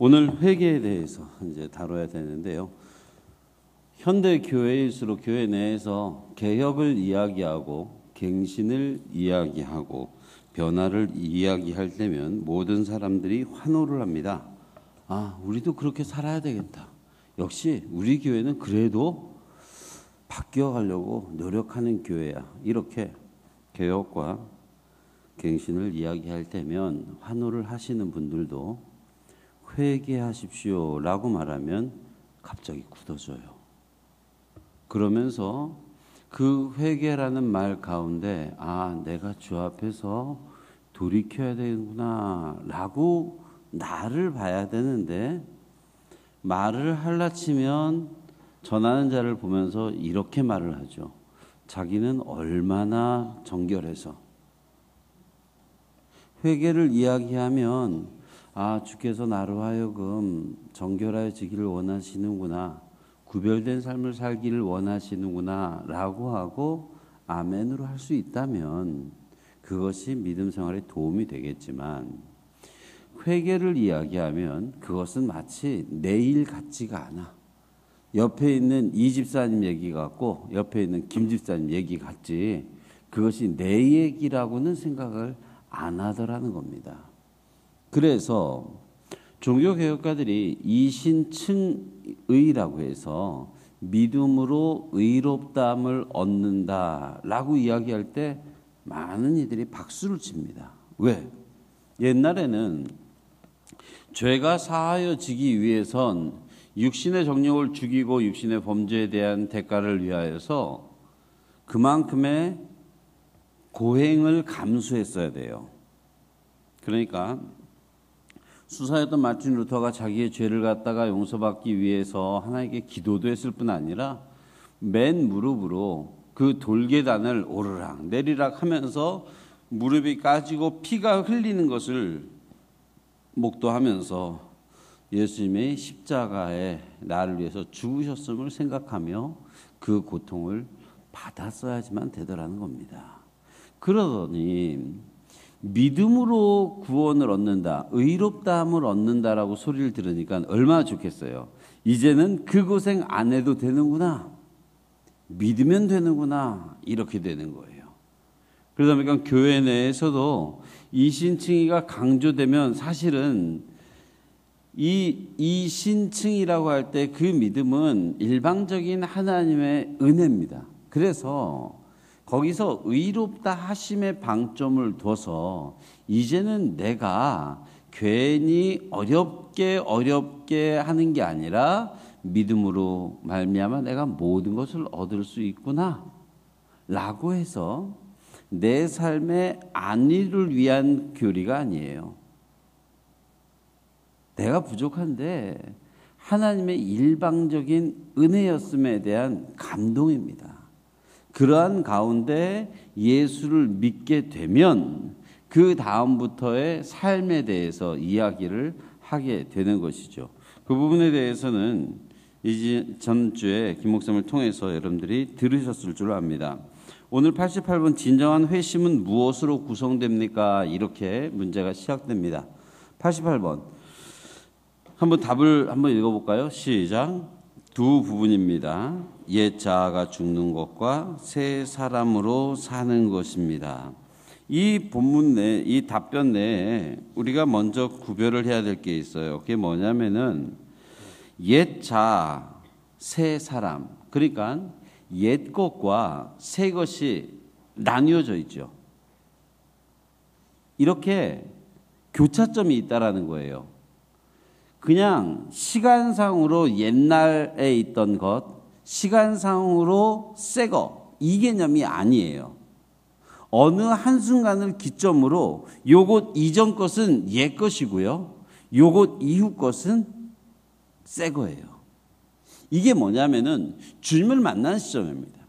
오늘 회개에 대해서 이제 다뤄야 되는데요. 현대 교회일수록 교회 내에서 개혁을 이야기하고 갱신을 이야기하고 변화를 이야기할 때면 모든 사람들이 환호를 합니다. 아, 우리도 그렇게 살아야 되겠다. 역시 우리 교회는 그래도 바뀌어 가려고 노력하는 교회야. 이렇게 개혁과 갱신을 이야기할 때면 환호를 하시는 분들도 회개하십시오 라고 말하면 갑자기 굳어져요. 그러면서 그 회개라는 말 가운데 아, 내가 주 앞에서 돌이켜야 되는구나 라고 나를 봐야 되는데, 말을 할라 치면 전하는 자를 보면서 이렇게 말을 하죠. 자기는 얼마나 정결해서. 회개를 이야기하면 아, 주께서 나로 하여금 정결해지기를 원하시는구나, 구별된 삶을 살기를 원하시는구나 라고 하고 아멘으로 할 수 있다면 그것이 믿음 생활에 도움이 되겠지만, 회개를 이야기하면 그것은 마치 내 일 같지가 않아. 옆에 있는 이 집사님 얘기 같고 옆에 있는 김 집사님 얘기 같지 그것이 내 얘기라고는 생각을 안 하더라는 겁니다. 그래서 종교개혁가들이 이신층의라고 해서 믿음으로 의롭다함을 얻는다라고 이야기할 때 많은 이들이 박수를 칩니다. 왜? 옛날에는 죄가 사하여지기 위해선 육신의 정욕을 죽이고 육신의 범죄에 대한 대가를 위하여서 그만큼의 고행을 감수했어야 돼요. 그러니까 수사였던 마틴 루터가 자기의 죄를 갖다가 용서받기 위해서 하나님께 기도도 했을 뿐 아니라 맨 무릎으로 그 돌계단을 오르락 내리락 하면서 무릎이 까지고 피가 흘리는 것을 목도하면서 예수님의 십자가에 나를 위해서 죽으셨음을 생각하며 그 고통을 받았어야지만 되더라는 겁니다. 그러더니 믿음으로 구원을 얻는다, 의롭다함을 얻는다라고 소리를 들으니까 얼마나 좋겠어요. 이제는 그 고생 안 해도 되는구나, 믿으면 되는구나, 이렇게 되는 거예요. 그러다 보니까 교회 내에서도 이신층이가 강조되면 사실은 이 신층이라고 할 때 그 믿음은 일방적인 하나님의 은혜입니다. 그래서 거기서 의롭다 하심의 방점을 둬서 이제는 내가 괜히 어렵게 하는 게 아니라 믿음으로 말미암아 내가 모든 것을 얻을 수 있구나 라고 해서 내 삶의 안위를 위한 교리가 아니에요. 내가 부족한데 하나님의 일방적인 은혜였음에 대한 감동입니다. 그러한 가운데 예수를 믿게 되면 그 다음부터의 삶에 대해서 이야기를 하게 되는 것이죠. 그 부분에 대해서는 이제 전주에 김 목사님을 통해서 여러분들이 들으셨을 줄 압니다. 오늘 88번 진정한 회심은 무엇으로 구성됩니까? 이렇게 문제가 시작됩니다. 88번 한번 답을 한번 읽어볼까요? 시작. 두 부분입니다. 옛 자아가 죽는 것과 새 사람으로 사는 것입니다. 이 본문 내, 이 답변 내에 우리가 먼저 구별을 해야 될 게 있어요. 그게 뭐냐면은 옛 자아, 새 사람. 그러니까 옛 것과 새 것이 나뉘어져 있죠. 이렇게 교차점이 있다라는 거예요. 그냥 시간상으로 옛날에 있던 것, 시간상으로 새 것, 이 개념이 아니에요. 어느 한순간을 기점으로 요것 이전 것은 옛 것이고요, 요것 이후 것은 새 거예요. 이게 뭐냐면은 주님을 만나는 시점입니다.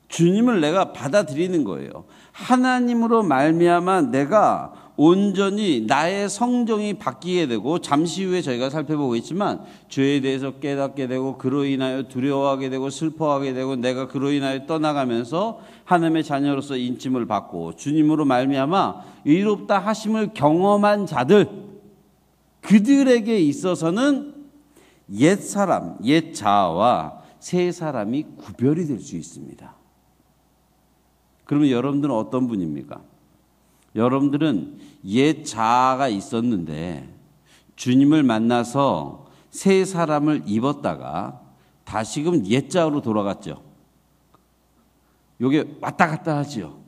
주님을 내가 받아들이는 거예요. 하나님으로 말미암아 내가 온전히 나의 성정이 바뀌게 되고, 잠시 후에 저희가 살펴보겠지만 죄에 대해서 깨닫게 되고 그로 인하여 두려워하게 되고 슬퍼하게 되고 내가 그로 인하여 떠나가면서 하나님의 자녀로서 인침을 받고 주님으로 말미암아 의롭다 하심을 경험한 자들, 그들에게 있어서는 옛사람, 옛자아와 새 사람이 구별이 될 수 있습니다. 그러면 여러분들은 어떤 분입니까? 여러분들은 옛자아가 있었는데 주님을 만나서 새 사람을 입었다가 다시금 옛자아로 돌아갔죠. 이게 왔다 갔다 하죠.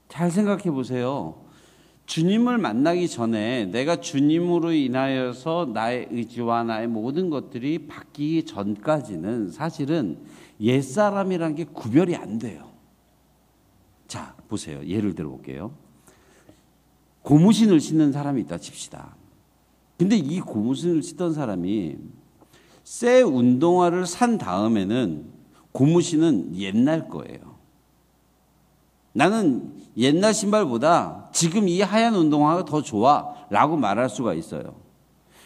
잘 생각해 보세요. 주님을 만나기 전에 내가 주님으로 인하여서 나의 의지와 나의 모든 것들이 바뀌기 전까지는 사실은 옛사람이라는 게 구별이 안 돼요. 자, 보세요. 예를 들어 볼게요. 고무신을 신는 사람이 있다 칩시다. 근데 이 고무신을 신던 사람이 새 운동화를 산 다음에는 고무신은 옛날 거예요. 나는 옛날 신발보다 지금 이 하얀 운동화가 더 좋아 라고 말할 수가 있어요.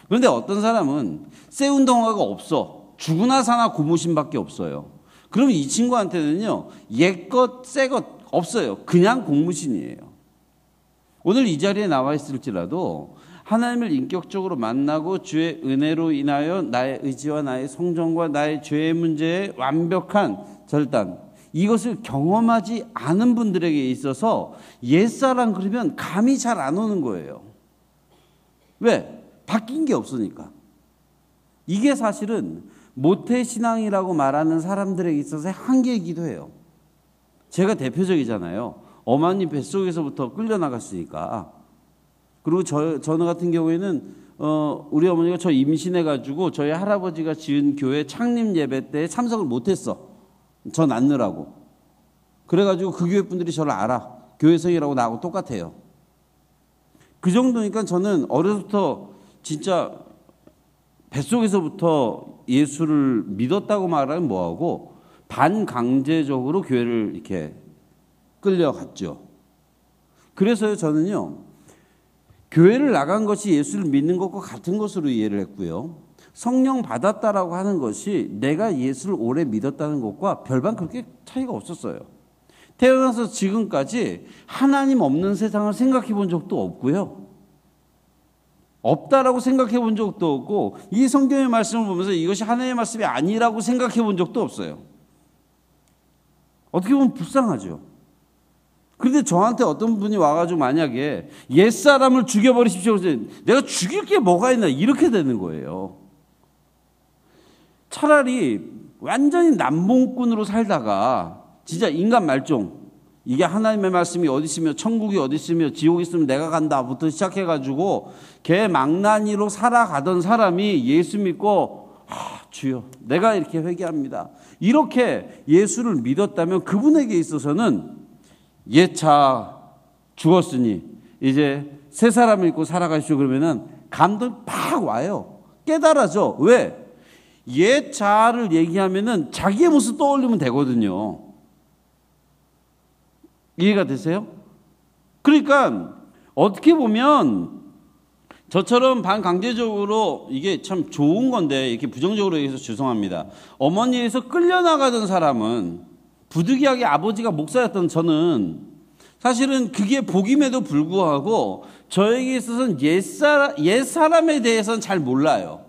그런데 어떤 사람은 새 운동화가 없어. 죽으나 사나 고무신밖에 없어요. 그럼 이 친구한테는요, 옛것, 새것 없어요. 그냥 고무신이에요. 오늘 이 자리에 나와 있을지라도 하나님을 인격적으로 만나고 주의 은혜로 인하여 나의 의지와 나의 성정과 나의 죄의 문제에 완벽한 절단, 이것을 경험하지 않은 분들에게 있어서 옛사람 그러면 감이 잘 안 오는 거예요. 왜? 바뀐 게 없으니까. 이게 사실은 모태신앙이라고 말하는 사람들에게 있어서의 한계이기도 해요. 제가 대표적이잖아요. 어머니 뱃속에서부터 끌려나갔으니까. 그리고 저는 같은 경우에는 우리 어머니가 저 임신해가지고 저희 할아버지가 지은 교회 창립 예배 때 참석을 못했어. 저 낳느라고. 그래가지고 그 교회 분들이 저를 알아. 교회성이라고 나하고 똑같아요. 그 정도니까 저는 어려서부터 진짜 뱃속에서부터 예수를 믿었다고 말하면 뭐하고 반강제적으로 교회를 이렇게 끌려갔죠. 그래서요, 저는요, 교회를 나간 것이 예수를 믿는 것과 같은 것으로 이해를 했고요. 성령 받았다라고 하는 것이 내가 예수를 오래 믿었다는 것과 별반 그렇게 차이가 없었어요. 태어나서 지금까지 하나님 없는 세상을 생각해 본 적도 없고요. 없다라고 생각해 본 적도 없고 이 성경의 말씀을 보면서 이것이 하나님의 말씀이 아니라고 생각해 본 적도 없어요. 어떻게 보면 불쌍하죠. 그런데 저한테 어떤 분이 와가지고 만약에 옛사람을 죽여버리십시오. 내가 죽일 게 뭐가 있나 이렇게 되는 거예요. 차라리 완전히 남봉꾼으로 살다가 진짜 인간 말종, 이게 하나님의 말씀이 어디 있으며 천국이 어디 있으며 지옥이 있으면 내가 간다부터 시작해가지고 개망나니로 살아가던 사람이 예수 믿고 주여 내가 이렇게 회개합니다. 이렇게 예수를 믿었다면 그분에게 있어서는 옛자 죽었으니 이제 새 사람을 입고 살아가시오 그러면은 감동이 팍 와요. 깨달아져. 왜? 옛 자아를 얘기하면은 자기의 모습 떠올리면 되거든요. 이해가 되세요? 그러니까 어떻게 보면 저처럼 반강제적으로 이게 참 좋은 건데 이렇게 부정적으로 얘기해서 죄송합니다. 어머니에서 끌려나가던 사람은 부득이하게 아버지가 목사였던 저는 사실은 그게 복임에도 불구하고 저에게 있어서는 옛사람에 대해서는 잘 몰라요.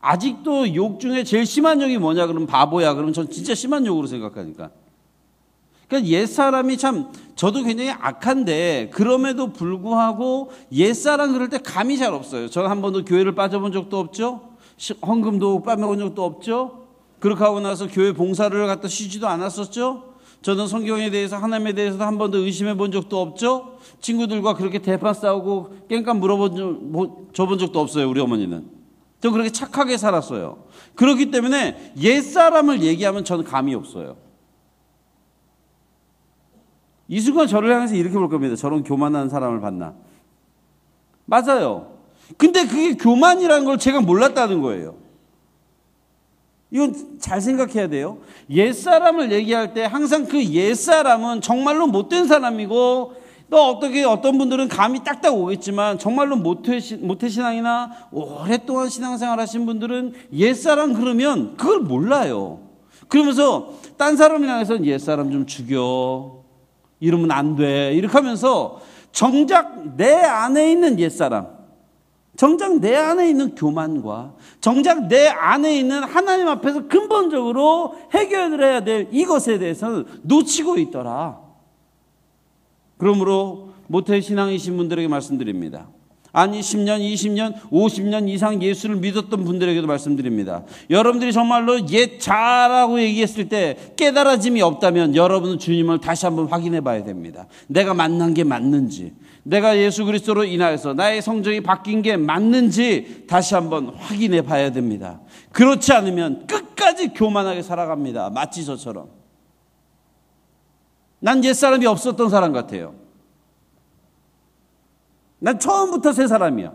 아직도 욕 중에 제일 심한 욕이 뭐냐 그러면 바보야 그러면 전 진짜 심한 욕으로 생각하니까. 그러니까 옛사람이 참 저도 굉장히 악한데 그럼에도 불구하고 옛사람 그럴 때 감이 잘 없어요. 저는 한 번도 교회를 빠져본 적도 없죠. 헌금도 빠져본 적도 없죠. 그렇게 하고 나서 교회 봉사를 갖다 쉬지도 않았었죠. 저는 성경에 대해서 하나님에 대해서도 한 번도 의심해 본 적도 없죠. 친구들과 그렇게 대판 싸우고 깽판 줘본 적도 없어요. 우리 어머니는. 저 그렇게 착하게 살았어요. 그렇기 때문에 옛사람을 얘기하면 저는 감이 없어요. 이 순간 저를 향해서 이렇게 볼 겁니다. 저런 교만한 사람을 봤나. 맞아요. 근데 그게 교만이라는 걸 제가 몰랐다는 거예요. 이건 잘 생각해야 돼요. 옛사람을 얘기할 때 항상 그 옛사람은 정말로 못된 사람이고 또 어떤 분들은 감이 딱딱 오겠지만 정말로 모태신앙이나 오랫동안 신앙생활 하신 분들은 옛사람 그러면 그걸 몰라요. 그러면서 딴 사람이랑 해서 옛사람 좀 죽여. 이러면 안 돼. 이렇게 하면서 정작 내 안에 있는 옛사람, 정작 내 안에 있는 교만과 정작 내 안에 있는 하나님 앞에서 근본적으로 해결해야 될 이것에 대해서는 놓치고 있더라. 그러므로 모태신앙이신 분들에게 말씀드립니다. 아니 10년, 20년, 50년 이상 예수를 믿었던 분들에게도 말씀드립니다. 여러분들이 정말로 옛자라고 얘기했을 때 깨달아짐이 없다면 여러분은 주님을 다시 한번 확인해 봐야 됩니다. 내가 만난 게 맞는지, 내가 예수 그리스도로 인하여서 나의 성정이 바뀐 게 맞는지 다시 한번 확인해 봐야 됩니다. 그렇지 않으면 끝까지 교만하게 살아갑니다. 마치 저처럼. 난 옛사람이 없었던 사람 같아요. 난 처음부터 새 사람이야.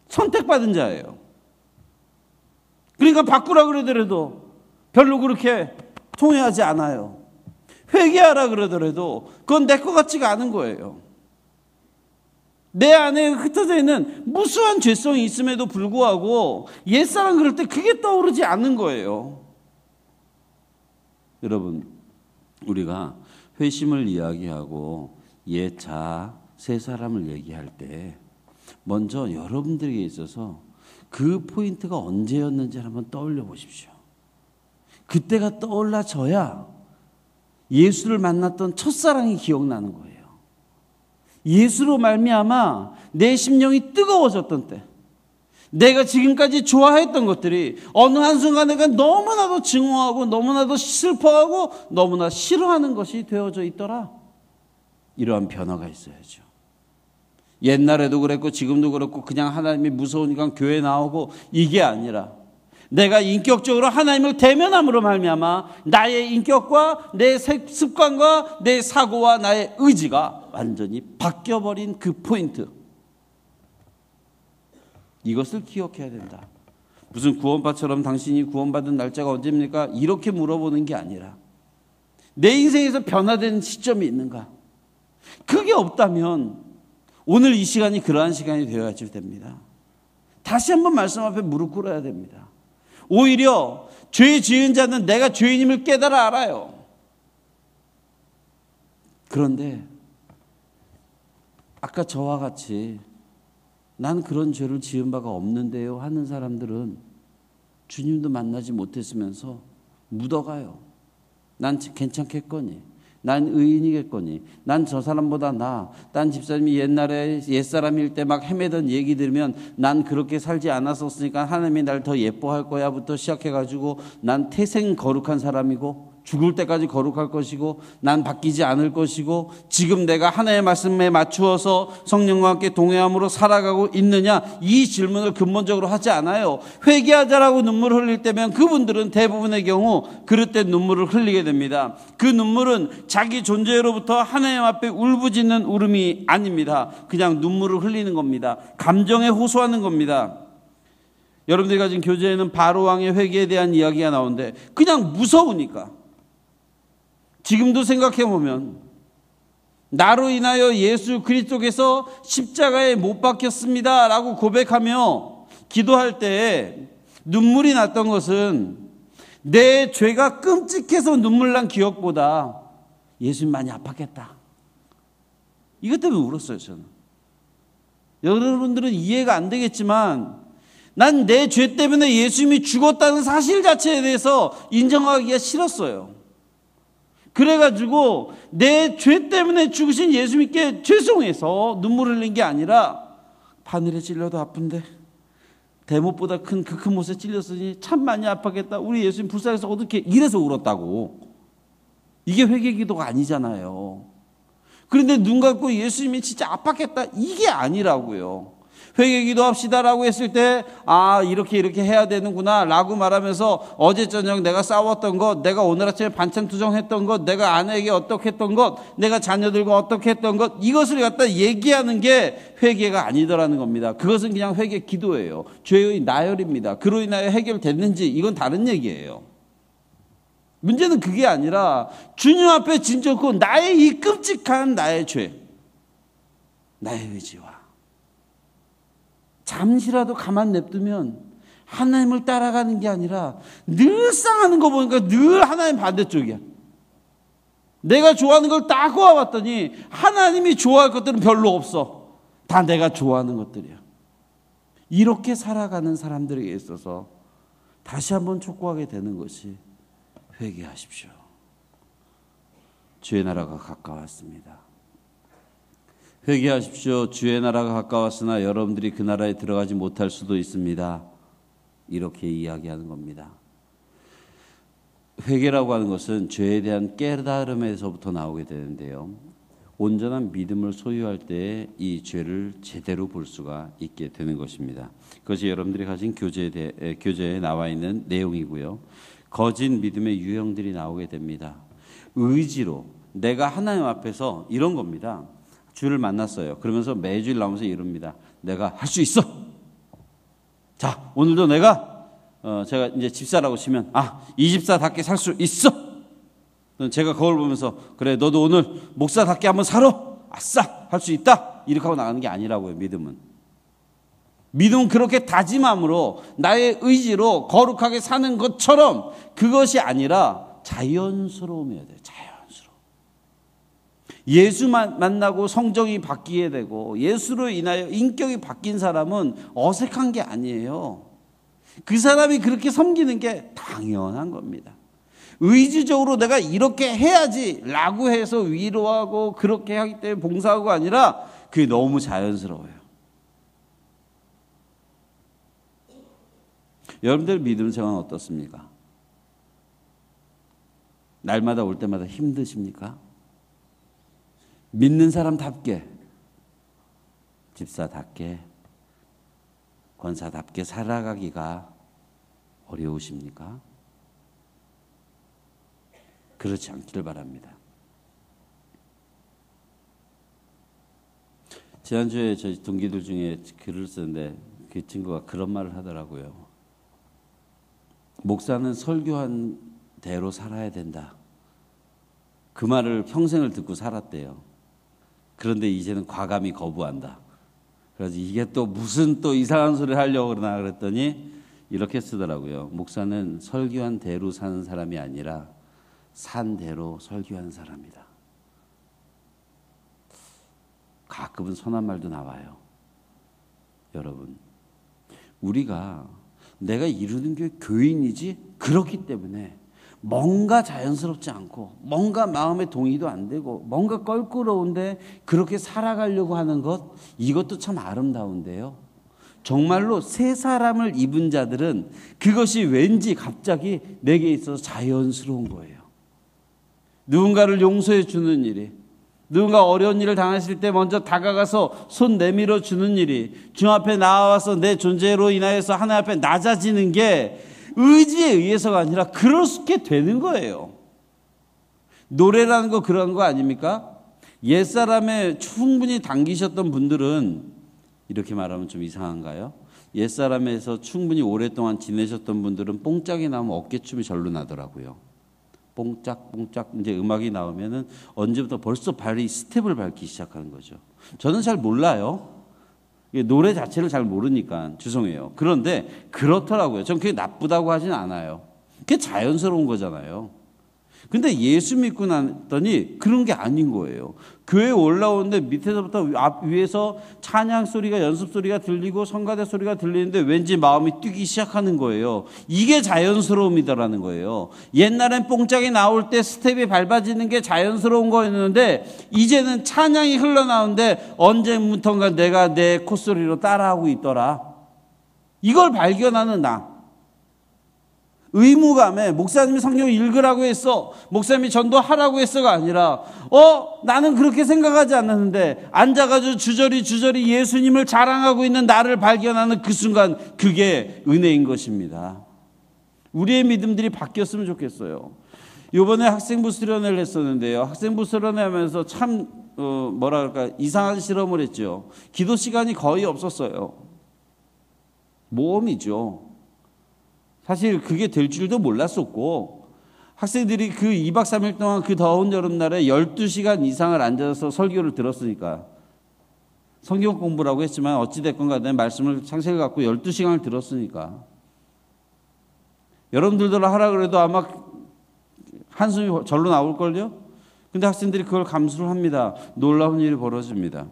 선택받은 자예요. 그러니까 바꾸라 그러더라도 별로 그렇게 통해하지 않아요. 회개하라 그러더라도 그건 내 것 같지가 않은 거예요. 내 안에 흩어져 있는 무수한 죄성이 있음에도 불구하고 옛사람 그럴 때 그게 떠오르지 않는 거예요. 여러분, 우리가 회심을 이야기하고 옛자, 새 사람을 얘기할 때 먼저 여러분들에게 있어서 그 포인트가 언제였는지 한번 떠올려 보십시오. 그때가 떠올라져야 예수를 만났던 첫사랑이 기억나는 거예요. 예수로 말미암아 내 심령이 뜨거워졌던 때, 내가 지금까지 좋아했던 것들이 어느 한순간 내가 너무나도 증오하고 너무나도 슬퍼하고 너무나 싫어하는 것이 되어져 있더라. 이러한 변화가 있어야죠. 옛날에도 그랬고 지금도 그렇고 그냥 하나님이 무서우니까 교회 나오고 이게 아니라 내가 인격적으로 하나님을 대면함으로 말미암아 나의 인격과 내 습관과 내 사고와 나의 의지가 완전히 바뀌어버린 그 포인트, 이것을 기억해야 된다. 무슨 구원파처럼 당신이 구원받은 날짜가 언제입니까? 이렇게 물어보는 게 아니라 내 인생에서 변화되는 시점이 있는가? 그게 없다면 오늘 이 시간이 그러한 시간이 되어야 됩니다. 다시 한번 말씀 앞에 무릎 꿇어야 됩니다. 오히려 죄 지은 자는 내가 죄인임을 깨달아 알아요. 그런데 아까 저와 같이 난 그런 죄를 지은 바가 없는데요 하는 사람들은 주님도 만나지 못했으면서 묻어가요. 난 괜찮겠거니, 난 의인이겠거니, 난 저 사람보다 나아, 난 집사님이 옛날에 옛사람일 때 막 헤매던 얘기 들으면 난 그렇게 살지 않았었으니까 하나님이 날 더 예뻐할 거야부터 시작해가지고 난 태생 거룩한 사람이고 죽을 때까지 거룩할 것이고 난 바뀌지 않을 것이고 지금 내가 하나님의 말씀에 맞추어서 성령과 함께 동행함으로 살아가고 있느냐, 이 질문을 근본적으로 하지 않아요. 회개하자라고 눈물을 흘릴 때면 그분들은 대부분의 경우 그럴 때 눈물을 흘리게 됩니다. 그 눈물은 자기 존재로부터 하나님 앞에 울부짖는 울음이 아닙니다. 그냥 눈물을 흘리는 겁니다. 감정에 호소하는 겁니다. 여러분들이 가진 교재에는 바로왕의 회개에 대한 이야기가 나오는데 그냥 무서우니까, 지금도 생각해보면 나로 인하여 예수 그리스도께서 십자가에 못 박혔습니다 라고 고백하며 기도할 때 눈물이 났던 것은 내 죄가 끔찍해서 눈물 난 기억보다 예수님 많이 아팠겠다, 이것 때문에 울었어요. 저는. 여러분들은 이해가 안 되겠지만 난 내 죄 때문에 예수님이 죽었다는 사실 자체에 대해서 인정하기가 싫었어요. 그래가지고 내 죄 때문에 죽으신 예수님께 죄송해서 눈물 흘린 게 아니라 바늘에 찔려도 아픈데 대못보다 큰 그 큰 못에 찔렸으니 참 많이 아팠겠다, 우리 예수님 불쌍해서 어떻게, 이래서 울었다고. 이게 회개 기도가 아니잖아요. 그런데 눈 감고 예수님이 진짜 아팠겠다, 이게 아니라고요. 회개 기도합시다라고 했을 때 이렇게 해야 되는구나 라고 말하면서 어제 저녁 내가 싸웠던 것, 내가 오늘 아침에 반찬 투정했던 것, 내가 아내에게 어떻게 했던 것, 내가 자녀들과 어떻게 했던 것, 이것을 갖다 얘기하는 게 회개가 아니더라는 겁니다. 그것은 그냥 회개 기도예요. 죄의 나열입니다. 그로 인하여 해결됐는지 이건 다른 얘기예요. 문제는 그게 아니라 주님 앞에 진정코 나의 이 끔찍한 나의 죄, 나의 의지와 잠시라도 가만 냅두면 하나님을 따라가는 게 아니라 늘상 하는 거 보니까 늘 하나님 반대쪽이야. 내가 좋아하는 걸 다 꼬아봤더니 하나님이 좋아할 것들은 별로 없어. 다 내가 좋아하는 것들이야. 이렇게 살아가는 사람들에게 있어서 다시 한번 촉구하게 되는 것이 회개하십시오. 주의 나라가 가까웠습니다. 회개하십시오. 주의 나라가 가까웠으나 여러분들이 그 나라에 들어가지 못할 수도 있습니다. 이렇게 이야기하는 겁니다. 회개라고 하는 것은 죄에 대한 깨달음에서부터 나오게 되는데요. 온전한 믿음을 소유할 때 이 죄를 제대로 볼 수가 있게 되는 것입니다. 그것이 여러분들이 가진 교재에 나와 있는 내용이고요. 거짓 믿음의 유형들이 나오게 됩니다. 의지로 내가 하나님 앞에서 이런 겁니다. 주를 만났어요. 그러면서 매주일 나오면서 이럽니다. 내가 할 수 있어. 자, 오늘도 제가 이제 집사라고 치면 이 집사답게 살 수 있어. 제가 거울 보면서 그래 너도 오늘 목사답게 한번 살아. 아싸 할 수 있다. 이렇게 하고 나가는 게 아니라고요. 믿음은 그렇게 다짐함으로 나의 의지로 거룩하게 사는 것처럼 그것이 아니라 자연스러움이어야 돼요. 예수 만나고 성정이 바뀌게 되고 예수로 인하여 인격이 바뀐 사람은 어색한 게 아니에요. 그 사람이 그렇게 섬기는 게 당연한 겁니다. 의지적으로 내가 이렇게 해야지 라고 해서 위로하고 그렇게 하기 때문에 봉사하고 아니라 그게 너무 자연스러워요. 여러분들 믿음 생활은 어떻습니까? 날마다 올 때마다 힘드십니까? 믿는 사람답게, 집사답게, 권사답게 살아가기가 어려우십니까? 그렇지 않기를 바랍니다. 지난주에 저희 동기들 중에 글을 쓰는데 그 친구가 그런 말을 하더라고요. 목사는 설교한 대로 살아야 된다. 그 말을 평생을 듣고 살았대요. 그런데 이제는 과감히 거부한다. 그래서 이게 또 무슨 또 이상한 소리를 하려고 그러나 그랬더니 이렇게 쓰더라고요. 목사는 설교한 대로 사는 사람이 아니라 산 대로 설교하는 사람이다. 가끔은 선한 말도 나와요. 여러분, 우리가 내가 이루는 게 교인이지 그렇기 때문에 뭔가 자연스럽지 않고 뭔가 마음의 동의도 안 되고 뭔가 껄끄러운데 그렇게 살아가려고 하는 것, 이것도 참 아름다운데요. 정말로 새 사람을 입은 자들은 그것이 왠지 갑자기 내게 있어서 자연스러운 거예요. 누군가를 용서해 주는 일이, 누군가 어려운 일을 당했을 때 먼저 다가가서 손 내밀어 주는 일이, 주 앞에 나와서 내 존재로 인하여서 하나님 앞에 낮아지는 게 의지에 의해서가 아니라 그렇게 되는 거예요. 노래라는 거 그런 거 아닙니까? 옛사람에 충분히 당기셨던 분들은, 이렇게 말하면 좀 이상한가요? 옛사람에서 충분히 오랫동안 지내셨던 분들은 뽕짝이 나오면 어깨춤이 절로 나더라고요. 뽕짝 뽕짝 이제 음악이 나오면은 언제부터 벌써 발이 스텝을 밟기 시작하는 거죠. 저는 잘 몰라요. 노래 자체를 잘 모르니까 죄송해요. 그런데 그렇더라고요. 전 그게 나쁘다고 하진 않아요. 그게 자연스러운 거잖아요. 근데 예수 믿고 났더니 그런 게 아닌 거예요. 교회에 올라오는데 밑에서부터 위에서 찬양 소리가, 연습 소리가 들리고 성가대 소리가 들리는데 왠지 마음이 뛰기 시작하는 거예요. 이게 자연스러움이다라는 거예요. 옛날엔 뽕짝이 나올 때 스텝이 밟아지는 게 자연스러운 거였는데 이제는 찬양이 흘러나오는데 언제부턴가 내가 내 콧소리로 따라하고 있더라. 이걸 발견하는 나. 의무감에 목사님이 성경 읽으라고 했어, 목사님이 전도하라고 했어가 아니라 나는 그렇게 생각하지 않았는데 앉아가지고 주저리 예수님을 자랑하고 있는 나를 발견하는 그 순간, 그게 은혜인 것입니다. 우리의 믿음들이 바뀌었으면 좋겠어요. 이번에 학생부 수련회를 했었는데요. 학생부 수련회 하면서 참 이상한 실험을 했죠. 기도 시간이 거의 없었어요. 모험이죠. 사실 그게 될 줄도 몰랐었고, 학생들이 그 2박 3일 동안 그 더운 여름날에 12시간 이상을 앉아서 설교를 들었으니까, 성경 공부라고 했지만 어찌됐건 간에 말씀을 창세기 갖고 12시간을 들었으니까 여러분들도 하라 그래도 아마 한숨이 절로 나올걸요. 근데 학생들이 그걸 감수를 합니다. 놀라운 일이 벌어집니다.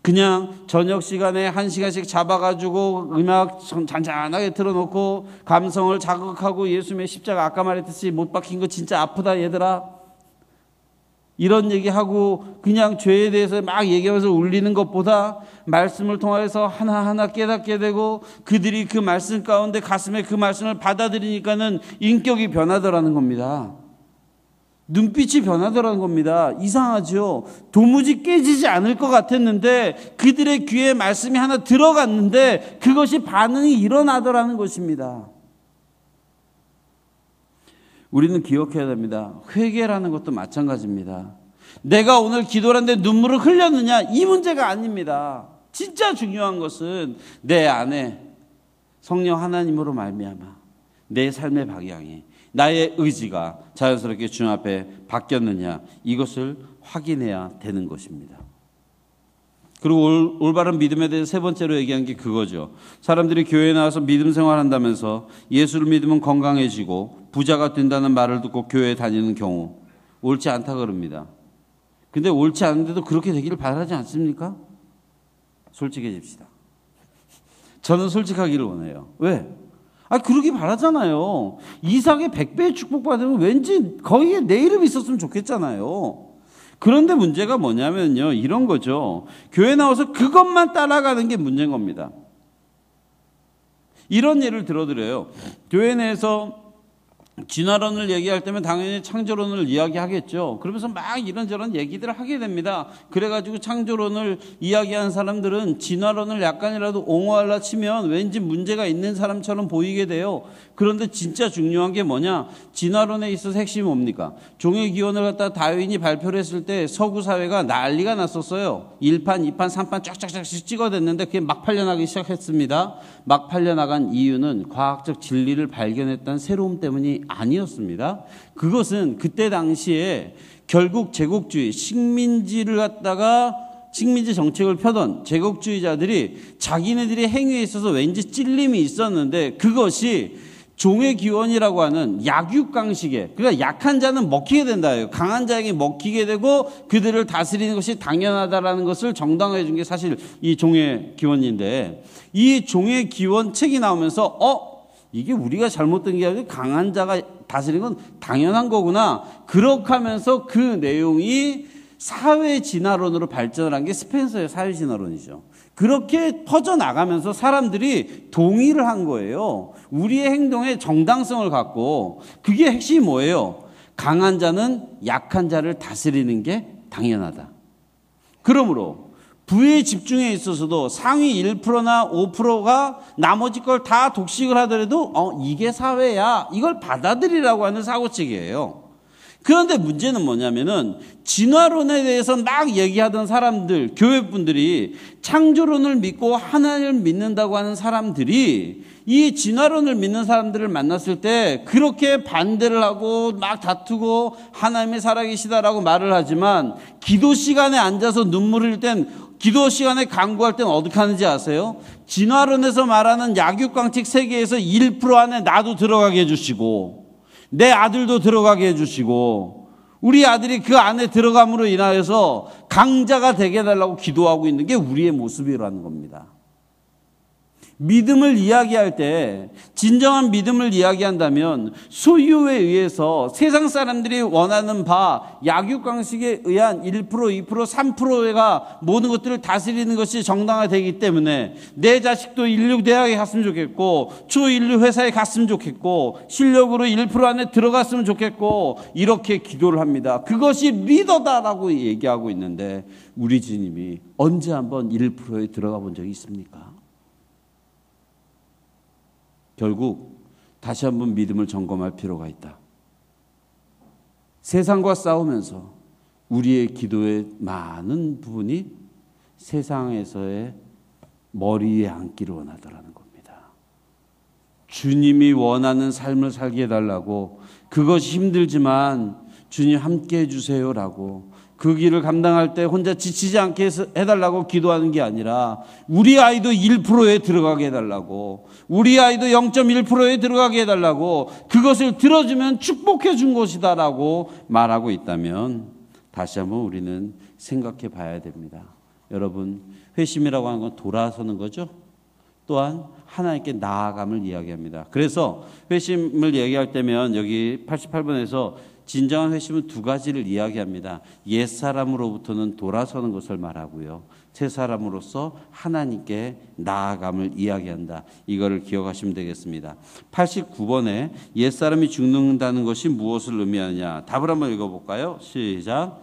그냥 저녁 시간에 1시간씩 잡아가지고 음악 잔잔하게 틀어놓고 감성을 자극하고 예수님의 십자가 아까 말했듯이 못 박힌 거 진짜 아프다 얘들아, 이런 얘기하고 그냥 죄에 대해서 막 얘기하면서 울리는 것보다 말씀을 통해서 하나하나 깨닫게 되고 그들이 그 말씀 가운데 가슴에 그 말씀을 받아들이니까는 인격이 변하더라는 겁니다. 눈빛이 변하더라는 겁니다. 이상하죠? 도무지 깨지지 않을 것 같았는데 그들의 귀에 말씀이 하나 들어갔는데 그것이 반응이 일어나더라는 것입니다. 우리는 기억해야 됩니다. 회개라는 것도 마찬가지입니다. 내가 오늘 기도를 하는데 눈물을 흘렸느냐, 이 문제가 아닙니다. 진짜 중요한 것은 내 안에 성령 하나님으로 말미암아 내 삶의 방향이, 나의 의지가 자연스럽게 주님 앞에 바뀌었느냐, 이것을 확인해야 되는 것입니다. 그리고 올바른 믿음에 대해서 세 번째로 얘기한 게 그거죠. 사람들이 교회에 나와서 믿음 생활한다면서 예수를 믿으면 건강해지고 부자가 된다는 말을 듣고 교회에 다니는 경우, 옳지 않다 그럽니다. 근데 옳지 않은데도 그렇게 되기를 바라지 않습니까? 솔직해집시다. 저는 솔직하기를 원해요. 왜? 그러기 바라잖아요. 이삭의 100배의 축복받으면 왠지 거기에 내 이름이 있었으면 좋겠잖아요. 그런데 문제가 뭐냐면요, 이런 거죠. 교회 나와서 그것만 따라가는 게 문제인 겁니다. 이런 예를 들어드려요. 교회 내에서 진화론을 얘기할 때면 당연히 창조론을 이야기하겠죠. 그러면서 막 이런저런 얘기들을 하게 됩니다. 그래가지고 창조론을 이야기하는 사람들은 진화론을 약간이라도 옹호하려 치면 왠지 문제가 있는 사람처럼 보이게 돼요. 그런데 진짜 중요한 게 뭐냐? 진화론에 있어서 핵심이 뭡니까? 종의 기원을 갖다 다윈이 발표를 했을 때 서구 사회가 난리가 났었어요. 1판, 2판, 3판 쫙쫙쫙 찍어댔는데 그게 막 팔려나가기 시작했습니다. 막 팔려나간 이유는 과학적 진리를 발견했다는 새로움 때문이 아니었습니다. 그것은 그때 당시에 결국 제국주의, 식민지 정책을 펴던 제국주의자들이 자기네들의 행위에 있어서 왠지 찔림이 있었는데 그것이 종의 기원이라고 하는 약육강식에, 그러니까 약한 자는 먹히게 된다예요. 강한 자에게 먹히게 되고 그들을 다스리는 것이 당연하다라는 것을 정당화해 준 게 사실 이 종의 기원인데, 이 종의 기원 책이 나오면서 이게 우리가 잘못된 게 아니라 강한 자가 다스리는 건 당연한 거구나. 그렇게 하면서 그 내용이 사회 진화론으로 발전을 한 게 스펜서의 사회 진화론이죠. 그렇게 퍼져나가면서 사람들이 동의를 한 거예요. 우리의 행동에 정당성을 갖고. 그게 핵심이 뭐예요? 강한 자는 약한 자를 다스리는 게 당연하다. 그러므로 부의 집중에 있어서도 상위 1%나 5%가 나머지 걸 다 독식을 하더라도 이게 사회야, 이걸 받아들이라고 하는 사고책이에요. 그런데 문제는 뭐냐면은 진화론에 대해서 막 얘기하던 사람들, 교회분들이 창조론을 믿고 하나님을 믿는다고 하는 사람들이 이 진화론을 믿는 사람들을 만났을 때 그렇게 반대를 하고 막 다투고 하나님이 살아계시다라고 말을 하지만 기도 시간에 앉아서 눈물 흘릴 땐, 기도 시간에 간구할 땐 어떻게 하는지 아세요? 진화론에서 말하는 약육강식 세계에서 1% 안에 나도 들어가게 해주시고 내 아들도 들어가게 해주시고 우리 아들이 그 안에 들어감으로 인하여서 강자가 되게 해달라고 기도하고 있는 게 우리의 모습이라는 겁니다. 믿음을 이야기할 때, 진정한 믿음을 이야기한다면 소유에 의해서 세상 사람들이 원하는 바 약육강식에 의한 1%, 2%, 3%가 모든 것들을 다스리는 것이 정당화되기 때문에 내 자식도 인류 대학에 갔으면 좋겠고 초인류 회사에 갔으면 좋겠고 실력으로 1% 안에 들어갔으면 좋겠고 이렇게 기도를 합니다. 그것이 리더다라고 얘기하고 있는데 우리 주님이 언제 한번 1%에 들어가 본 적이 있습니까? 결국 다시 한번 믿음을 점검할 필요가 있다. 세상과 싸우면서 우리의 기도의 많은 부분이 세상에서의 머리 위에 앉기를 원하더라는 겁니다. 주님이 원하는 삶을 살게 해달라고, 그것이 힘들지만 주님 함께 해주세요라고, 그 길을 감당할 때 혼자 지치지 않게 해달라고 기도하는 게 아니라 우리 아이도 1%에 들어가게 해달라고, 우리 아이도 0.1%에 들어가게 해달라고, 그것을 들어주면 축복해 준 것이다라고 말하고 있다면 다시 한번 우리는 생각해 봐야 됩니다. 여러분, 회심이라고 하는 건 돌아서는 거죠. 또한 하나님께 나아감을 이야기합니다. 그래서 회심을 얘기할 때면 여기 88번에서 진정한 회심은 두 가지를 이야기합니다. 옛사람으로부터는 돌아서는 것을 말하고요, 새사람으로서 하나님께 나아감을 이야기한다. 이거를 기억하시면 되겠습니다. 89번에 옛사람이 죽는다는 것이 무엇을 의미하느냐, 답을 한번 읽어볼까요? 시작.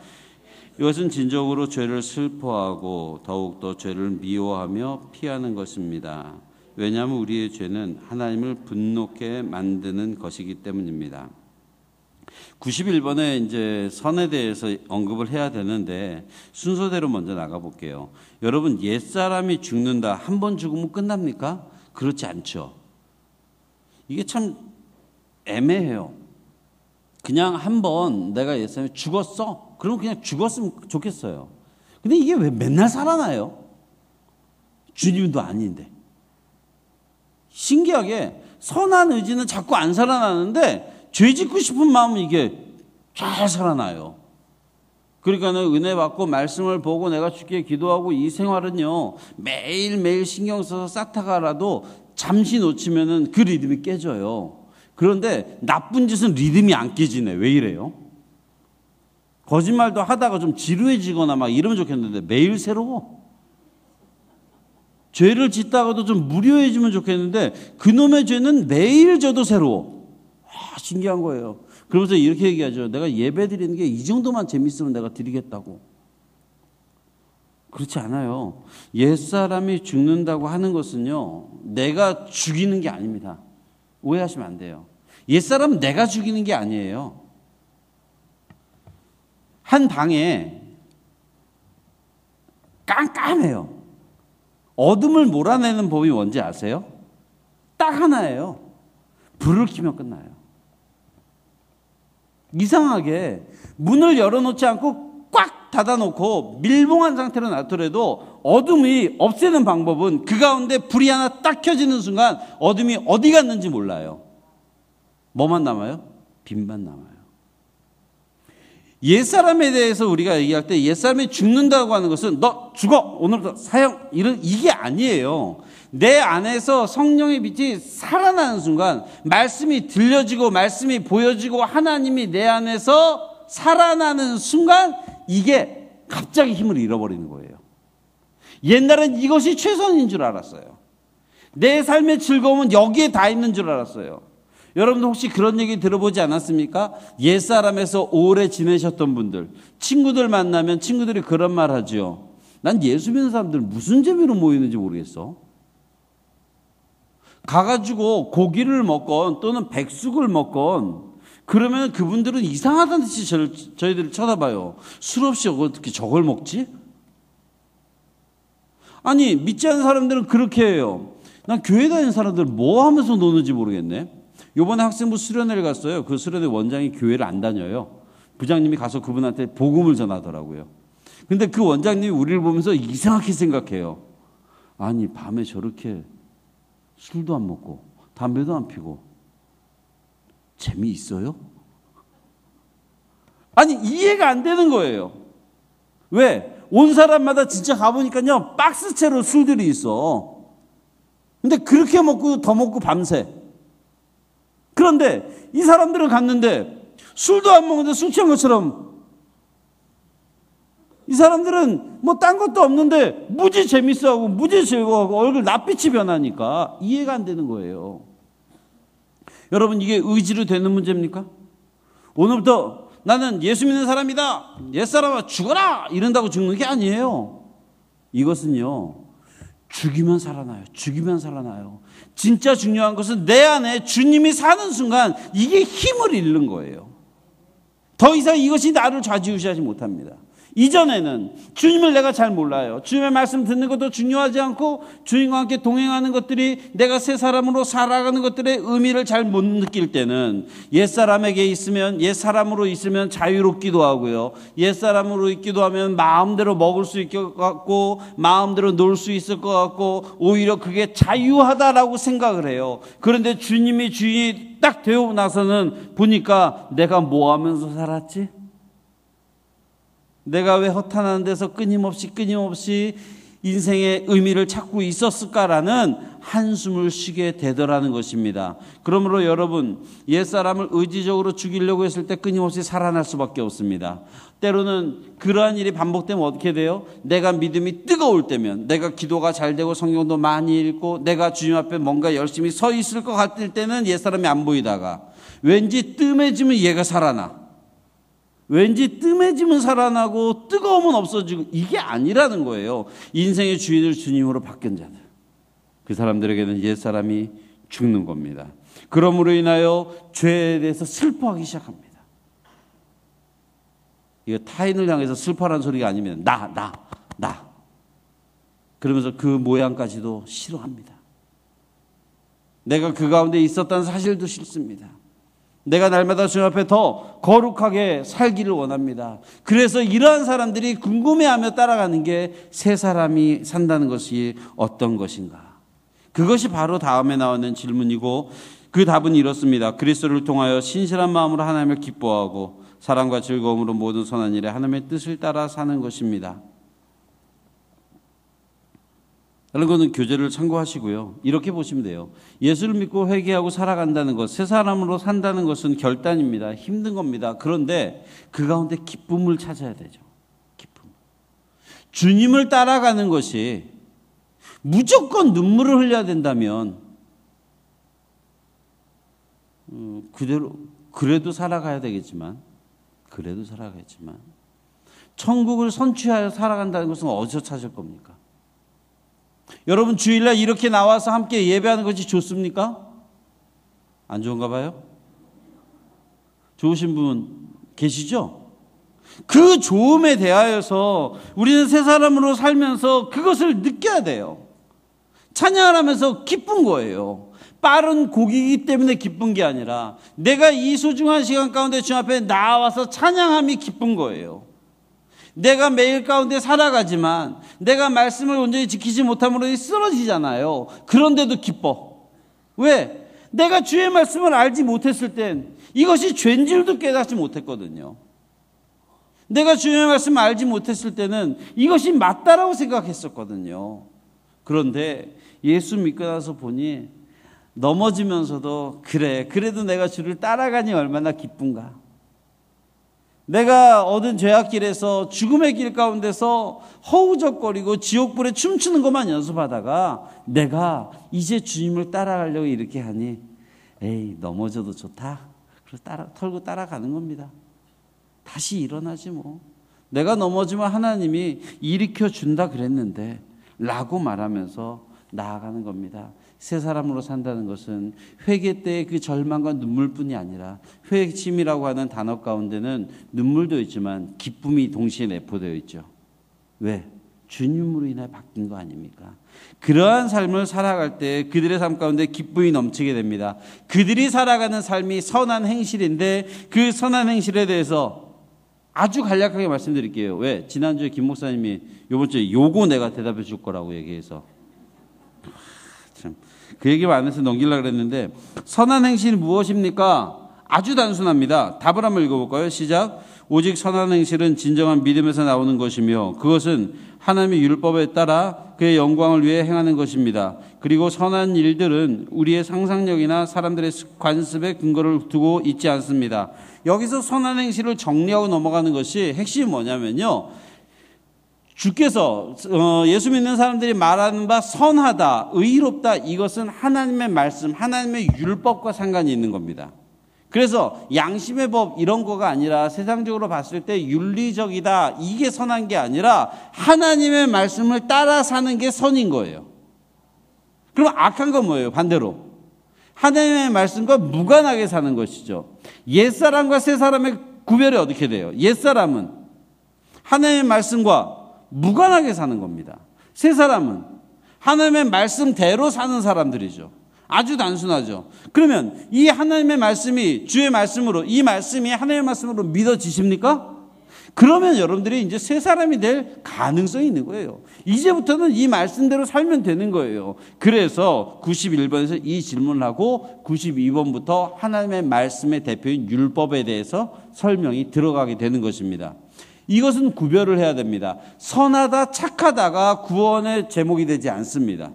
이것은 진정으로 죄를 슬퍼하고 더욱더 죄를 미워하며 피하는 것입니다. 왜냐하면 우리의 죄는 하나님을 분노케 만드는 것이기 때문입니다. 91번에 이제 선에 대해서 언급을 해야 되는데 순서대로 먼저 나가볼게요. 여러분, 옛사람이 죽는다, 한 번 죽으면 끝납니까? 그렇지 않죠. 이게 참 애매해요. 그냥 한 번 내가 옛사람이 죽었어? 그럼 그냥 죽었으면 좋겠어요. 근데 이게 왜 맨날 살아나요? 주님도 아닌데. 신기하게 선한 의지는 자꾸 안 살아나는데 죄 짓고 싶은 마음은 이게 잘 살아나요. 그러니까는 은혜 받고 말씀을 보고 내가 주께 기도하고 이 생활은요, 매일매일 신경 써서 쌓다가라도 잠시 놓치면은 그 리듬이 깨져요. 그런데 나쁜 짓은 리듬이 안 깨지네. 왜 이래요? 거짓말도 하다가 좀 지루해지거나 막 이러면 좋겠는데 매일 새로워. 죄를 짓다가도 좀 무료해지면 좋겠는데 그놈의 죄는 매일 져도 새로워. 신기한 거예요. 그러면서 이렇게 얘기하죠. 내가 예배 드리는 게 이 정도만 재밌으면 내가 드리겠다고. 그렇지 않아요. 옛사람이 죽는다고 하는 것은요, 내가 죽이는 게 아닙니다. 오해하시면 안 돼요. 옛사람은 내가 죽이는 게 아니에요. 한 방에 깜깜해요. 어둠을 몰아내는 법이 뭔지 아세요? 딱 하나예요. 불을 켜면 끝나요. 이상하게 문을 열어놓지 않고 꽉 닫아놓고 밀봉한 상태로 놔두래도 어둠이 없애는 방법은 그 가운데 불이 하나 딱 켜지는 순간 어둠이 어디 갔는지 몰라요. 뭐만 남아요? 빛만 남아요. 옛사람에 대해서 우리가 얘기할 때 옛사람이 죽는다고 하는 것은 너 죽어! 오늘부터 사형! 이게 아니에요. 내 안에서 성령의 빛이 살아나는 순간 말씀이 들려지고 말씀이 보여지고 하나님이 내 안에서 살아나는 순간 이게 갑자기 힘을 잃어버리는 거예요. 옛날엔 이것이 최선인 줄 알았어요. 내 삶의 즐거움은 여기에 다 있는 줄 알았어요. 여러분도 혹시 그런 얘기 들어보지 않았습니까? 옛사람에서 오래 지내셨던 분들, 친구들 만나면 친구들이 그런 말 하죠. 난 예수 믿는 사람들 무슨 재미로 모이는지 모르겠어. 가가지고 고기를 먹건 또는 백숙을 먹건 그러면 그분들은 이상하다는 듯이 저희들을 쳐다봐요. 술 없이 어떻게 저걸 먹지? 아니, 믿지 않는 사람들은 그렇게 해요. 난 교회 다니는 사람들 뭐 하면서 노는지 모르겠네. 요번에 학생부 수련회를 갔어요. 그 수련회 원장이 교회를 안 다녀요. 부장님이 가서 그분한테 복음을 전하더라고요. 근데 그 원장님이 우리를 보면서 이상하게 생각해요. 아니, 밤에 저렇게 술도 안 먹고 담배도 안 피고 재미있어요? 아니, 이해가 안 되는 거예요. 왜? 온 사람마다 진짜 가보니까요, 박스채로 술들이 있어. 근데 그렇게 먹고 더 먹고 밤새. 그런데 이 사람들은 갔는데 술도 안 먹는데 술 취한 것처럼, 이 사람들은 뭐 딴 것도 없는데 무지 재밌어하고 무지 즐거워하고 얼굴 낯빛이 변하니까 이해가 안 되는 거예요. 여러분, 이게 의지로 되는 문제입니까? 오늘부터 나는 예수 믿는 사람이다, 옛사람아 죽어라 이런다고 죽는 게 아니에요. 이것은요, 죽이면 살아나요. 죽이면 살아나요. 진짜 중요한 것은 내 안에 주님이 사는 순간 이게 힘을 잃는 거예요. 더 이상 이것이 나를 좌지우지하지 못합니다. 이전에는 주님을 내가 잘 몰라요. 주님의 말씀 듣는 것도 중요하지 않고 주님과 함께 동행하는 것들이 내가 새 사람으로 살아가는 것들의 의미를 잘 못 느낄 때는 옛사람에게 있으면, 옛사람으로 있으면 자유롭기도 하고요, 옛사람으로 있기도 하면 마음대로 먹을 수 있을 것 같고 마음대로 놀 수 있을 것 같고 오히려 그게 자유하다라고 생각을 해요. 그런데 주님이 주인이 딱 되고 나서는 보니까 내가 뭐 하면서 살았지? 내가 왜 허탄한 데서 끊임없이 인생의 의미를 찾고 있었을까라는 한숨을 쉬게 되더라는 것입니다. 그러므로 여러분, 옛사람을 의지적으로 죽이려고 했을 때 끊임없이 살아날 수밖에 없습니다. 때로는 그러한 일이 반복되면 어떻게 돼요? 내가 믿음이 뜨거울 때면, 내가 기도가 잘 되고 성경도 많이 읽고 내가 주님 앞에 뭔가 열심히 서 있을 것 같을 때는 옛사람이 안 보이다가 왠지 뜸해지면 얘가 살아나. 왠지 뜸해지면 살아나고 뜨거우면 없어지고, 이게 아니라는 거예요. 인생의 주인을 주님으로 바뀐 자들, 그 사람들에게는 옛사람이 죽는 겁니다. 그러므로 인하여 죄에 대해서 슬퍼하기 시작합니다. 이거 타인을 향해서 슬퍼하는 소리가 아니면 나 그러면서 그 모양까지도 싫어합니다. 내가 그 가운데 있었다는 사실도 싫습니다. 내가 날마다 주님 앞에 더 거룩하게 살기를 원합니다. 그래서 이러한 사람들이 궁금해하며 따라가는 게 새 사람이 산다는 것이 어떤 것인가. 그것이 바로 다음에 나오는 질문이고, 그 답은 이렇습니다. 그리스도를 통하여 신실한 마음으로 하나님을 기뻐하고 사랑과 즐거움으로 모든 선한 일에 하나님의 뜻을 따라 사는 것입니다. 다른 거는 교재를 참고하시고요. 이렇게 보시면 돼요. 예수를 믿고 회개하고 살아간다는 것, 새 사람으로 산다는 것은 결단입니다. 힘든 겁니다. 그런데 그 가운데 기쁨을 찾아야 되죠. 기쁨. 주님을 따라가는 것이 무조건 눈물을 흘려야 된다면 그래도 살아가야 되겠지만 천국을 선취하여 살아간다는 것은 어디서 찾을 겁니까? 여러분, 주일날 이렇게 나와서 함께 예배하는 것이 좋습니까? 안 좋은가 봐요? 좋으신 분 계시죠? 그 좋음에 대하여서 우리는 새 사람으로 살면서 그것을 느껴야 돼요. 찬양을 하면서 기쁜 거예요. 빠른 곡이기 때문에 기쁜 게 아니라 내가 이 소중한 시간 가운데 주님 앞에 나와서 찬양함이 기쁜 거예요. 내가 매일 가운데 살아가지만 내가 말씀을 온전히 지키지 못함으로 쓰러지잖아요. 그런데도 기뻐. 왜? 내가 주의 말씀을 알지 못했을 땐 이것이 죄인 줄도 깨닫지 못했거든요. 내가 주의 말씀을 알지 못했을 때는 이것이 맞다라고 생각했었거든요. 그런데 예수 믿고 나서 보니 넘어지면서도 그래도 내가 주를 따라가니 얼마나 기쁜가. 내가 얻은 죄악길에서 죽음의 길 가운데서 허우적거리고 지옥불에 춤추는 것만 연습하다가 내가 이제 주님을 따라가려고 이렇게 하니 에이, 넘어져도 좋다. 그래서 털고 따라가는 겁니다. 다시 일어나지 뭐. 내가 넘어지면 하나님이 일으켜 준다 그랬는데 라고 말하면서 나아가는 겁니다. 새 사람으로 산다는 것은 회개 때의 그 절망과 눈물뿐이 아니라, 회심이라고 하는 단어 가운데는 눈물도 있지만 기쁨이 동시에 내포되어 있죠. 왜? 주님으로 인해 바뀐 거 아닙니까? 그러한 삶을 살아갈 때 그들의 삶 가운데 기쁨이 넘치게 됩니다. 그들이 살아가는 삶이 선한 행실인데 그 선한 행실에 대해서 아주 간략하게 말씀드릴게요. 왜? 지난주에 김 목사님이 이번 주에 요거 내가 대답해 줄 거라고 얘기해서 참, 그 얘기만 안 해서 넘기려고 그랬는데, 선한 행실이 무엇입니까? 아주 단순합니다. 답을 한번 읽어볼까요? 시작. 오직 선한 행실은 진정한 믿음에서 나오는 것이며 그것은 하나님의 율법에 따라 그의 영광을 위해 행하는 것입니다. 그리고 선한 일들은 우리의 상상력이나 사람들의 관습에 근거를 두고 있지 않습니다. 여기서 선한 행실을 정리하고 넘어가는 것이 핵심이 뭐냐면요, 주께서 예수 믿는 사람들이 말하는 바 선하다, 의롭다, 이것은 하나님의 말씀, 하나님의 율법과 상관이 있는 겁니다. 그래서 양심의 법 이런 거가 아니라 세상적으로 봤을 때 윤리적이다, 이게 선한 게 아니라 하나님의 말씀을 따라 사는 게 선인 거예요. 그럼 악한 건 뭐예요? 반대로 하나님의 말씀과 무관하게 사는 것이죠. 옛사람과 새사람의 구별이 어떻게 돼요? 옛사람은 하나님의 말씀과 무관하게 사는 겁니다. 새사람은 하나님의 말씀대로 사는 사람들이죠. 아주 단순하죠. 그러면 이 하나님의 말씀이 주의 말씀으로, 이 말씀이 하나님의 말씀으로 믿어지십니까? 그러면 여러분들이 이제 새 사람이 될 가능성이 있는 거예요. 이제부터는 이 말씀대로 살면 되는 거예요. 그래서 91번에서 이 질문을 하고 92번부터 하나님의 말씀의 대표인 율법에 대해서 설명이 들어가게 되는 것입니다. 이것은 구별을 해야 됩니다. 선하다, 착하다가 구원의 제목이 되지 않습니다.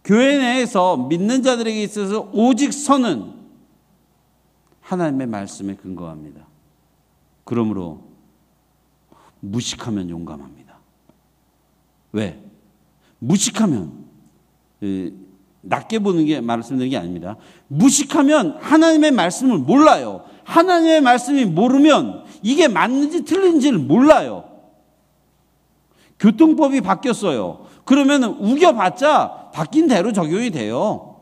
교회 내에서 믿는 자들에게 있어서 오직 선은 하나님의 말씀에 근거합니다. 그러므로 무식하면 용감합니다. 왜? 무식하면 낮게 보는 게 말씀드리는 게 아닙니다. 무식하면 하나님의 말씀을 몰라요. 하나님의 말씀이 모르면 이게 맞는지 틀린지를 몰라요. 교통법이 바뀌었어요. 그러면 우겨봤자 바뀐 대로 적용이 돼요.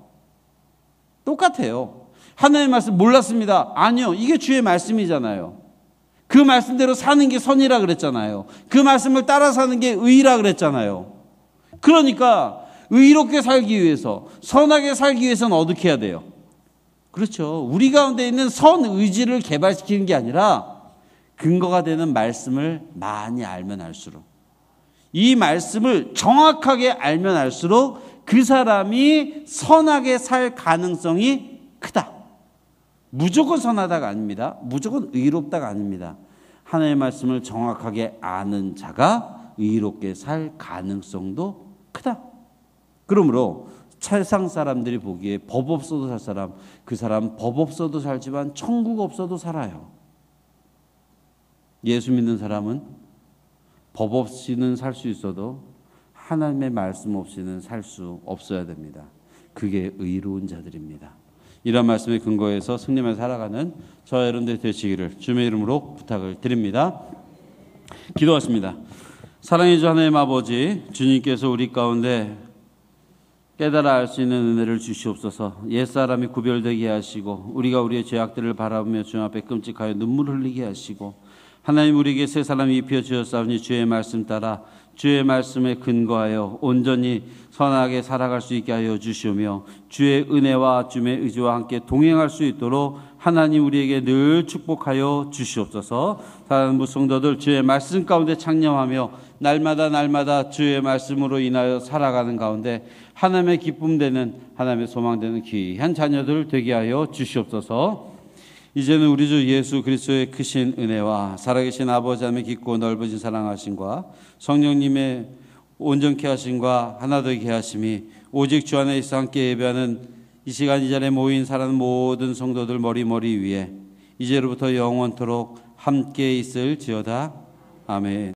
똑같아요. 하나님의 말씀 몰랐습니다. 아니요. 이게 주의 말씀이잖아요. 그 말씀대로 사는 게 선이라 그랬잖아요. 그 말씀을 따라 사는 게 의라 그랬잖아요. 그러니까 의롭게 살기 위해서, 선하게 살기 위해서는 어떻게 해야 돼요? 그렇죠. 우리 가운데 있는 선 의지를 개발시키는 게 아니라 근거가 되는 말씀을 많이 알면 알수록, 이 말씀을 정확하게 알면 알수록 그 사람이 선하게 살 가능성이 크다. 무조건 선하다가 아닙니다. 무조건 의롭다가 아닙니다. 하나님의 말씀을 정확하게 아는 자가 의롭게 살 가능성도 크다. 그러므로 세상 사람들이 보기에 법 없어도 살 사람, 그 사람 법 없어도 살지만 천국 없어도 살아요. 예수 믿는 사람은 법 없이는 살 수 있어도 하나님의 말씀 없이는 살 수 없어야 됩니다. 그게 의로운 자들입니다. 이런 말씀에 근거해서 승리만 살아가는 저와 여러분들 되시기를 주님의 이름으로 부탁을 드립니다. 기도하십니다. 사랑의 주 하나님 아버지, 주님께서 우리 가운데 깨달아 알 수 있는 은혜를 주시옵소서. 옛사람이 구별되게 하시고 우리가 우리의 죄악들을 바라보며 주님 앞에 끔찍하여 눈물 흘리게 하시고, 하나님 우리에게 새 사람이 입혀 주셨사오니 주의 말씀 따라 주의 말씀에 근거하여 온전히 선하게 살아갈 수 있게 하여 주시오며, 주의 은혜와 주의 의지와 함께 동행할 수 있도록 하나님 우리에게 늘 축복하여 주시옵소서. 사랑하는 성도들, 주의 말씀 가운데 창념하며 날마다 주의 말씀으로 인하여 살아가는 가운데 하나님의 기쁨 되는, 하나님의 소망 되는 귀한 자녀들 되게 하여 주시옵소서. 이제는 우리 주 예수 그리스도의 크신 은혜와 살아계신 아버지 하나님의 깊고 넓어진 사랑하심과 성령님의 온전케 하심과 하나 되게 하심이 오직 주 안에 있어 함께 예배하는 이 시간 이 자리에 모인 사랑하는 모든 성도들 머리 위에 이제로부터 영원토록 함께 있을지어다. 아멘.